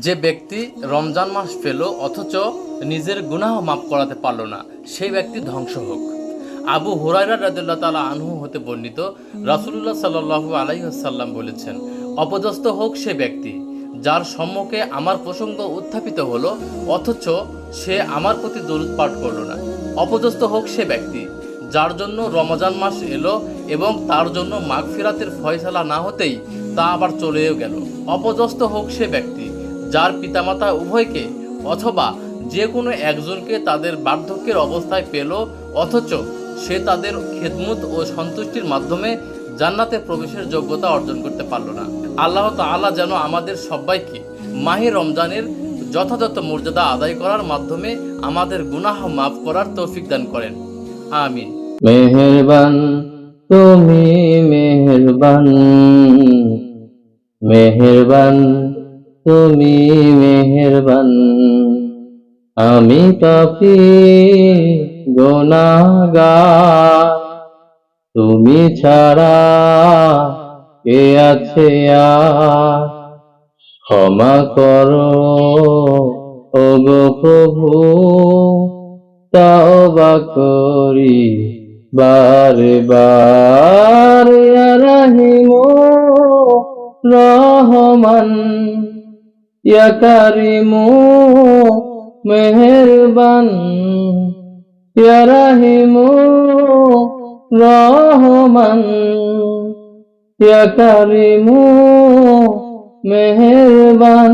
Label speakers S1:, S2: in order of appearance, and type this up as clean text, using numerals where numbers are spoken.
S1: যে ব্যক্তি রমজান মাস পেল অথচ নিজের গুনাহ মাফ করাতে পারল না, সেই ব্যক্তি ধ্বংস হোক। আবু হুরায়রা রাদিয়াল্লাহু তাআলা আনহু হতে বর্ণিত, রাসূলুল্লাহ সাল্লাল্লাহু আলাইহি ওয়াসাল্লাম বলেছেন, অপদস্থ হোক সে ব্যক্তি যার সম্মুখে আমার প্রসঙ্গ উত্থাপিত হলো অথচ সে আমার প্রতি দরুদ পাঠ করল না। অপদস্থ হোক সে ব্যক্তি যার জন্য রমজান মাস এলো এবং তার জন্য মাগফিরাতের ফয়সালা না হতেই তা আবার চলেও গেল। অপদস্থ হোক সে ব্যক্তি যার পিতামাতা উভয়কে অথবা যে কোনো একজনকে তাদের বার্ধক্যের অবস্থায় পেল অথচ সে তাদের খেদমত ও সন্তুষ্টির মাধ্যমে জান্নাতে প্রবেশের যোগ্যতা অর্জন করতে পারল না। আল্লাহ তাআলা যেন আমাদের সবাইকে মাহে রমজানের যথাযথ মর্যাদা আদায় করার মাধ্যমে আমাদের গুনাহ মাফ করার তৌফিক দান করেন। আমিন।
S2: মেহেরবান তুমি মেহেরবান, মেহেরবান তুমি মেহেরবান। আমি পাপী গুনাহগার, তুমি ছাড়া কে আছে আর? ক্ষমা করো ওগো প্রভু, তাওবা করি বারে বার। ইয়া রাহিমু রহমান, ইয়া কারিমু মেহেরবান, ইয়া রাহিমু রহমান, ইয়া কারিমু মেহেরবান।